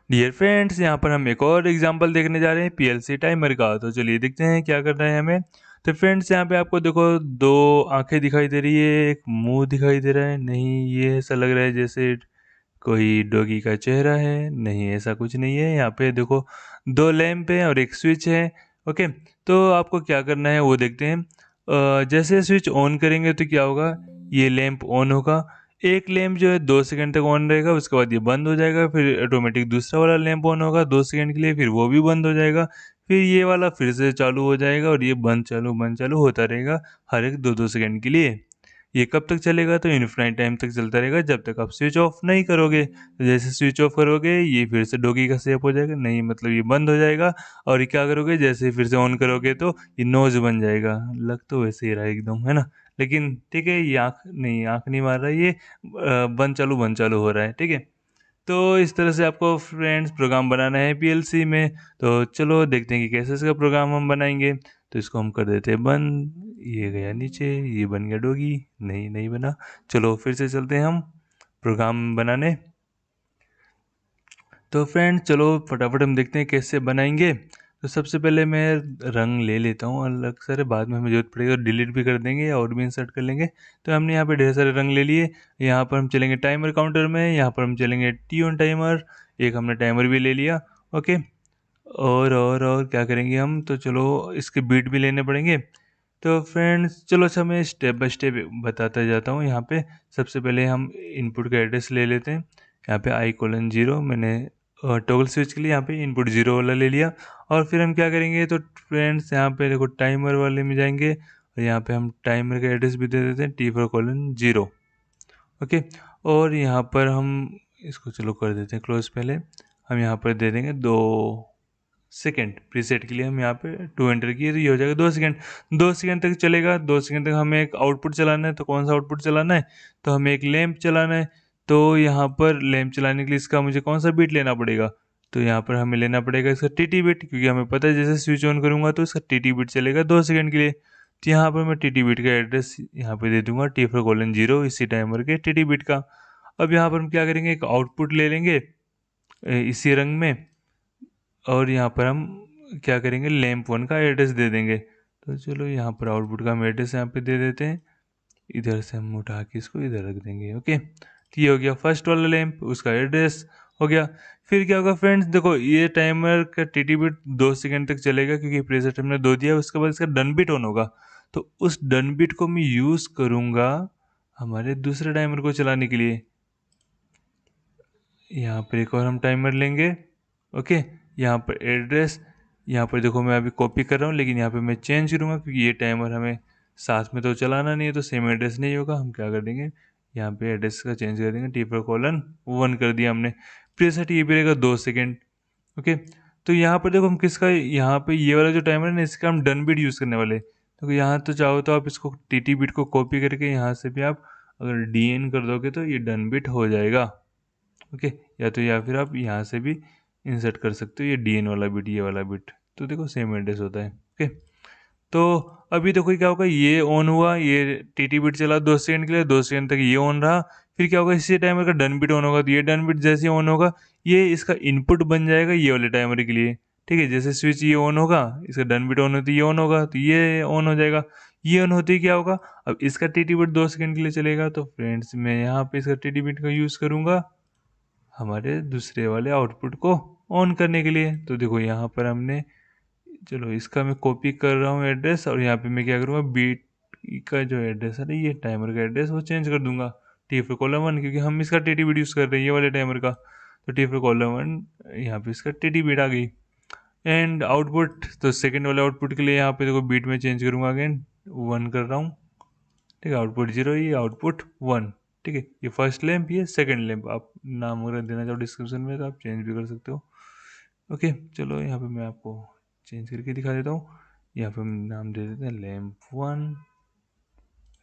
Dear friends, यहाँ पर हम एक और एग्जांपल देखने जा रहे हैं पीएलसी टाइमर का। तो चलिए देखते हैं क्या करना है हमें। तो फ्रेंड्स, यहाँ पे आपको देखो दो आंखें दिखाई दे रही है, एक मुंह दिखाई दे रहा है। नहीं, ये ऐसा लग रहा है जैसे कोई डॉगी का चेहरा है। नहीं, ऐसा कुछ नहीं है। यहाँ पे देखो दो लैंप है और एक स्विच है। ओके, तो आपको क्या करना है वो देखते हैं। जैसे स्विच ऑन करेंगे तो क्या होगा, ये लैंप ऑन होगा। एक लैंप जो है 2 सेकंड तक ऑन रहेगा, उसके बाद ये बंद हो जाएगा। फिर ऑटोमेटिक दूसरा वाला लैंप ऑन होगा 2 सेकंड के लिए, फिर वो भी बंद हो जाएगा। फिर ये वाला फिर से चालू हो जाएगा और ये बंद चालू होता रहेगा हर एक 2-2 सेकंड के लिए। ये कब तक चलेगा, तो इन्फिनाइट टाइम तक चलता रहेगा जब तक आप स्विच ऑफ नहीं करोगे। तो जैसे स्विच ऑफ करोगे ये फिर से डॉगी का शेप हो जाएगा, नहीं मतलब ये बंद हो जाएगा। और ये क्या करोगे, जैसे फिर से ऑन करोगे तो ये नोज बन जाएगा। लग तो वैसे ही रहा है एकदम, है ना। लेकिन ठीक है, ये आँख नहीं मार रहा है, ये बंद चालू हो रहा है। ठीक है, तो इस तरह से आपको फ्रेंड्स प्रोग्राम बनाना है पीएलसी में। तो चलो देखते हैं कि कैसे इसका प्रोग्राम हम बनाएंगे। तो इसको हम कर देते हैं बंद। ये गया नीचे, ये बन गया डॉगी। नहीं बना। चलो फिर से चलते हैं हम प्रोग्राम बनाने। तो फ्रेंड्स चलो फटाफट हम देखते हैं कैसे बनाएंगे। तो सबसे पहले मैं रंग ले लेता हूँ अलग सारे, बाद में हमें जरूरत पड़ेगी तो डिलीट भी कर देंगे या और भी इंसर्ट कर लेंगे। तो हमने यहाँ पे ढेर सारे रंग ले लिए। यहाँ पर हम चलेंगे टाइमर काउंटर में, यहाँ पर हम चलेंगे टी ऑन टाइमर। एक हमने टाइमर भी ले लिया। ओके, और क्या करेंगे हम, तो चलो इसके बीट भी लेने पड़ेंगे। तो फ्रेंड्स चलो, अच्छा मैं स्टेप बाय स्टेप बताता जाता हूँ। यहाँ पे सबसे पहले हम इनपुट का एड्रेस ले लेते हैं। यहाँ पे i:0 मैंने टॉगल स्विच के लिए यहाँ पे इनपुट 0 वाला ले लिया। और फिर हम क्या करेंगे, तो फ्रेंड्स यहाँ पे देखो टाइमर वाले में जाएंगे और यहाँ पे हम टाइमर का एड्रेस भी दे देते हैं T4:0। ओके, और यहाँ पर हम इसको चलो कर देते हैं क्लोज। पहले हम यहाँ पर दे देंगे 2 सेकेंड प्रीसेट के लिए। हम यहाँ पे 2 एंटर किए तो ये हो जाएगा 2 सेकेंड। 2 सेकेंड तक चलेगा। 2 सेकेंड तक हमें एक आउटपुट चलाना है। तो कौन सा आउटपुट चलाना है, तो हमें एक लैंप चलाना है। तो यहाँ पर लैंप चलाने के लिए इसका मुझे कौन सा बीट लेना पड़ेगा, तो यहाँ पर हमें लेना पड़ेगा इसका टीटी बीट, क्योंकि हमें पता है जैसे स्विच ऑन करूँगा तो इसका टीटी बीट चलेगा 2 सेकेंड के लिए। तो यहाँ पर मैं टीटी बीट का एड्रेस यहाँ पे दे दूंगा T4:0 इसी टाइमर के टीटी बीट का। अब यहाँ पर हम क्या करेंगे, एक आउटपुट ले लेंगे इसी रंग में। और यहाँ पर हम क्या करेंगे, लैंप 1 का एड्रेस दे देंगे। तो चलो यहाँ पर आउटपुट का हम एड्रेस यहाँ पे दे देते हैं। इधर से हम उठा के इसको इधर रख देंगे। ओके, तो ये हो गया फर्स्ट वाला लैंप, उसका एड्रेस हो गया। फिर क्या होगा फ्रेंड्स, देखो ये टाइमर का टीटी बिट 2 सेकेंड तक चलेगा, क्योंकि प्रीसेट हमने 2 दिया। उसके बाद इसका डन बिट ऑन होगा। तो उस डन बिट को मैं यूज़ करूँगा हमारे दूसरे टाइमर को चलाने के लिए। यहाँ पर एक और हम टाइमर लेंगे। ओके, यहाँ पर एड्रेस, यहाँ पर देखो मैं अभी कॉपी कर रहा हूँ, लेकिन यहाँ पे मैं चेंज करूँगा क्योंकि ये टाइमर हमें साथ में तो चलाना नहीं है, तो सेम एड्रेस नहीं होगा। हम क्या कर देंगे, यहाँ पे एड्रेस का चेंज कर देंगे। T4:1 कर दिया हमने। प्रीसेट ये भी रहेगा 2 सेकेंड। ओके, तो यहाँ पर देखो हम किसका, यहाँ पे ये वाला जो टाइमर है ना, इसका हम डन बिट यूज़ करने वाले। तो यहाँ तो चाहो तो आप इसको टीटी बिट को कॉपी करके यहाँ से भी आप अगर DN कर दोगे तो ये डन बिट हो जाएगा। ओके, या फिर आप यहाँ से भी इंसर्ट कर सकते हो ये DN वाला बिट, ये वाला बिट। तो देखो सेम एड्रेस होता है। ओके, तो अभी देखो क्या होगा, ये ऑन हुआ, ये टीटी बिट चला 2 सेकेंड के लिए, 2 सेकेंड तक ये ऑन रहा। फिर क्या होगा, इसी टाइमर का डन बिट ऑन होगा। तो ये डन बिट जैसे ऑन होगा, ये इसका इनपुट बन जाएगा ये वाले टाइमर के लिए। ठीक है, जैसे स्विच ये ऑन होगा, इसका डन बिट ऑन होती है, ये ऑन होगा तो ये ऑन हो जाएगा। ये ऑन होते ही क्या होगा, अब इसका टीटी बिट 2 सेकेंड के लिए चलेगा। तो फ्रेंड्स मैं यहाँ पे इसका टीटी बिट का यूज़ करूँगा हमारे दूसरे वाले आउटपुट को ऑन करने के लिए। तो देखो यहाँ पर हमने, चलो इसका मैं कॉपी कर रहा हूँ एड्रेस, और यहाँ पे मैं क्या करूँगा, बीट का जो एड्रेस है ना, ये टाइमर का एड्रेस वो चेंज कर दूंगा T4:1, क्योंकि हम इसका टीटी बीट यूज़ कर रहे हैं ये वाले टाइमर का। तो T4:1 यहाँ पे इसका टीटी बीट आ गई। एंड आउटपुट, तो सेकेंड वाले आउटपुट के लिए यहाँ पे देखो बीट में चेंज करूँगा, अगेन 1 कर रहा हूँ। ठीक है, आउटपुट 0, ये आउटपुट 1। ठीक है, ये फर्स्ट लैंप, ये सेकंड लैंप। आप नाम वगैरह देना चाहो डिस्क्रिप्शन में तो आप चेंज भी कर सकते हो। ओके, चलो यहाँ पे मैं आपको चेंज करके दिखा देता हूँ। यहाँ पे हम नाम दे देते हैं लैंप 1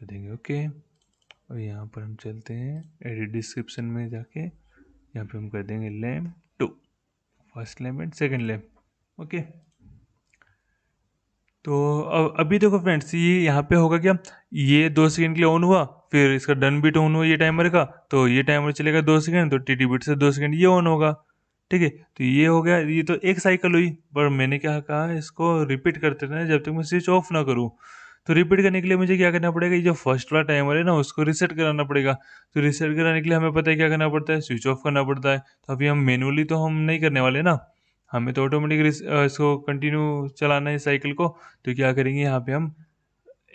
कर देंगे। ओके, और यहाँ पर हम चलते हैं एडिट डिस्क्रिप्शन में जाके, यहाँ पे हम कर देंगे lamp 2, first lamp and second lamp. Okay, तो अब अभी देखो फ्रेंड्स, ये यहाँ पे होगा क्या, ये 2 सेकेंड के लिए ऑन हुआ, फिर इसका डन बिट ऑन हुआ ये टाइमर का, तो ये टाइमर चलेगा 2 सेकेंड, तो टीटी बिट से 2 सेकेंड ये ऑन होगा। ठीक है। तो ये हो गया, ये तो एक साइकिल हुई, पर मैंने क्या कहा, इसको रिपीट करते रहना जब तक मैं स्विच ऑफ ना करूँ। तो रिपीट करने के लिए मुझे क्या करना पड़ेगा, ये जो फर्स्ट वाला टाइमर है ना उसको रीसेट कराना पड़ेगा। तो रीसेट कराने के लिए हमें पता है क्या करना पड़ता है, स्विच ऑफ करना पड़ता है। तो अभी हम मैनुअली तो हम नहीं करने वाले ना, हमें तो ऑटोमेटिक इसको कंटिन्यू चलाना है साइकिल को। तो क्या करेंगे, यहाँ पे हम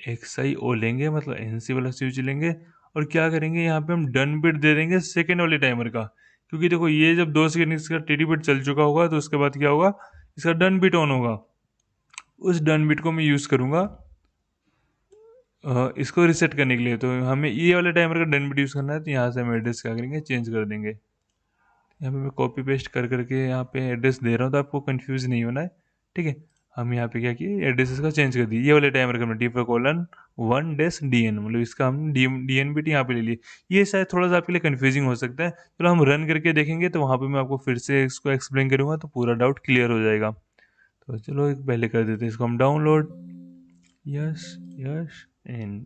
एक्सआई ओ लेंगे, मतलब एनसी वाला स्विच लेंगे, और क्या करेंगे यहाँ पे हम डन बिट दे देंगे सेकेंड वाले टाइमर का। क्योंकि देखो ये जब 2 सेकेंड इसका टीटी बिट चल चुका होगा तो उसके बाद क्या होगा, इसका डन बिट ऑन होगा। उस डन बिट को मैं यूज़ करूँगा इसको रिसेट करने के लिए। तो हमें ये वाले टाइमर का डन बिट यूज़ करना है, तो यहाँ से हम एड्रेस क्या करेंगे, चेंज कर देंगे। यहाँ पे मैं कॉपी पेस्ट कर करके यहाँ पे एड्रेस दे रहा हूँ, तो आपको कंफ्यूज नहीं होना है। ठीक है, हम यहाँ पे क्या किए, एड्रेस इसका चेंज कर दिए। ये वाले टाइमर का हमने T4:1-DN, मतलब इसका हम DN बिट यहाँ पे ले लिए। ये शायद थोड़ा सा आपके लिए कंफ्यूजिंग हो सकता है, चलो हम रन करके देखेंगे तो वहाँ पे मैं आपको फिर से इसको एक्सप्लेन करूँगा, तो पूरा डाउट क्लियर हो जाएगा। तो चलो एक पहले कर देते हैं इसको हम डाउनलोड, यस यस, एंड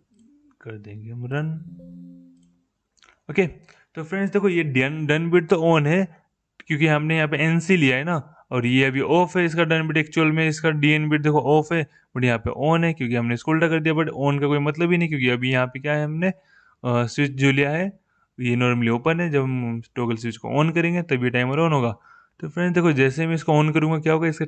कर देंगे हम रन। ओके, तो फ्रेंड्स देखो ये डन बिट तो ऑन है क्योंकि हमने यहाँ पे एनसी लिया है ना, और ये अभी ऑफ है इसका डन बिट। एक्चुअल में इसका डीएन बिट देखो ऑफ है, बट यहाँ पे ऑन है क्योंकि हमने इसको उल्टा कर दिया। बट ऑन का कोई मतलब ही नहीं, क्योंकि अभी यहाँ पे क्या है, हमने स्विच जो लिया है ये नॉर्मली ओपन है। जब हम टॉगल स्विच को ऑन करेंगे तभी टाइमर ऑन होगा। तो फ्रेंड्स देखो जैसे मैं इसको ऑन करूँगा क्या होगा, इसका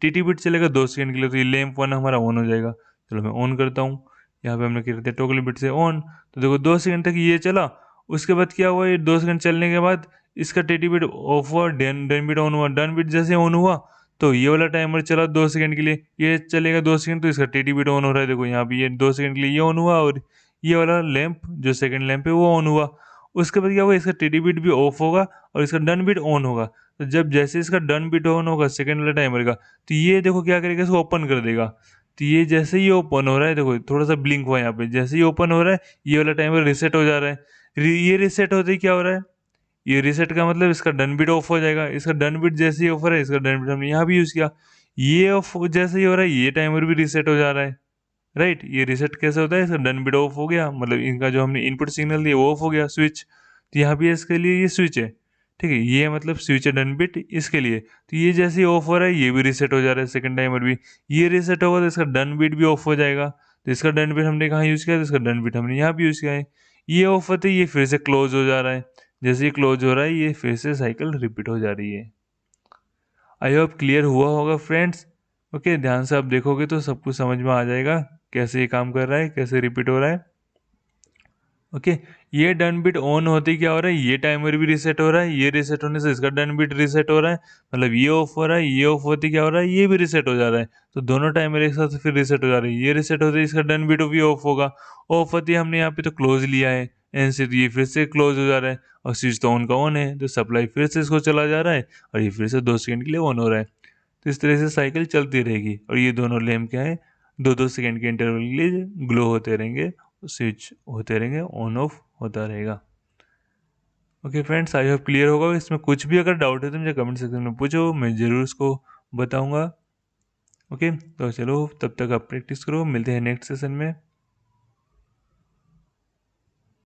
टीटी बिट चलेगा 2 सेकेंड के लिए, तो ये लैंप वन हमारा ऑन हो जाएगा। चलो मैं ऑन करता हूँ, यहाँ पे हमने क्या करते हैं टॉगल बिट से ऑन। तो देखो 2 सेकेंड तक ये चला, उसके बाद क्या हुआ, ये 2 सेकेंड चलने के बाद इसका टीटी बिट ऑफ हुआ, डन बिट ऑन हुआ। डन बिट जैसे ऑन हुआ तो ये वाला टाइमर चला 2 सेकेंड के लिए, ये चलेगा 2 सेकेंड, तो इसका टीटी बिट ऑन हो रहा है। देखो यहाँ पे ये 2 सेकेंड के लिए ये ऑन हुआ, और ये वाला लैंप जो सेकंड लैंप है वो ऑन हुआ। उसके बाद क्या होगा, इसका टीटी बिट भी ऑफ होगा और इसका डन बिट ऑन होगा। तो जब जैसे इसका डन बिट ऑन होगा सेकंड वाला टाइमर का, तो ये देखो क्या करेगा, इसको ओपन कर देगा। तो ये जैसे ही ओपन हो रहा है, देखो थोड़ा सा ब्लिंक हुआ यहाँ पे, जैसे ही ओपन हो रहा है ये वाला टाइमर रिसेट हो जा रहा है। ये रिसेट होते ही क्या हो रहा है, ये रिसेट का मतलब इसका डन बिट ऑफ हो जाएगा। इसका डन बिट जैसे ही ऑफ हो रहा है, इसका डन बिट हमने यहाँ भी यूज़ किया, ये ऑफ जैसे ही हो रहा है ये टाइमर भी रिसेट हो जा रहा है। राइट, ये रिसेट कैसे होता है, इसका डन बिट ऑफ हो गया, मतलब इनका जो हमने इनपुट सिग्नल दिया वो ऑफ हो गया स्विच। तो यहाँ भी इसके लिए ये स्विच है, ठीक है, ये मतलब स्विच है डन बिट इसके लिए। तो ये जैसे ही ऑफ हो रहा है ये भी रिसेट हो जा रहा है, सेकंड टाइमर भी ये रिसेट होगा, तो इसका डन बिट भी ऑफ हो जाएगा। तो इसका डन बिट हमने कहाँ यूज़ किया, तो इसका डन बिट हमने यहाँ भी यूज़ किया है। ये ऑफ होते ही ये फिर से क्लोज हो जा रहा है, जैसे ही क्लोज हो रहा है ये फिर से साइकिल रिपीट हो जा रही है। आई होप क्लियर हुआ होगा फ्रेंड्स। ओके, ध्यान से आप देखोगे तो सब कुछ समझ में आ जाएगा कैसे ये काम कर रहा है, कैसे रिपीट हो रहा है। ओके, ये डन बिट ऑन होते ही क्या हो रहा है, ये टाइमर भी रीसेट हो रहा है, ये रीसेट होने से इसका डन बिट रीसेट हो रहा है, मतलब ये ऑफ हो रहा है, ये ऑफ होते ही क्या हो रहा है, ये भी रीसेट हो जा रहा है। तो दोनों टाइमर एक साथ फिर रीसेट हो जा रही है, ये रीसेट होते ही इसका डन बिट भी ऑफ होगा। ऑफ होते ही हमने यहाँ पे तो क्लोज लिया है एन से, तो ये फिर से क्लोज हो जा रहा है, और स्विच तो ऑन का ऑन है, तो सप्लाई फिर से इसको चला जा रहा है, और ये फिर से 2 सेकेंड के लिए ऑन हो रहा है। तो इस तरह से साइकिल चलती रहेगी, और ये दोनों लैंप क्या है, 2-2 सेकेंड के इंटरवल के लिए ग्लो होते रहेंगे, स्विच होते रहेंगे, ऑन ऑफ होता रहेगा। Okay friends, I hope clear होगा। इसमें कुछ भी अगर डाउट है तो मुझे कमेंट सेक्शन में पूछो, मैं ज़रूर उसको बताऊंगा। ओके, तो चलो तब तक आप प्रैक्टिस करो, मिलते हैं नेक्स्ट सेशन में।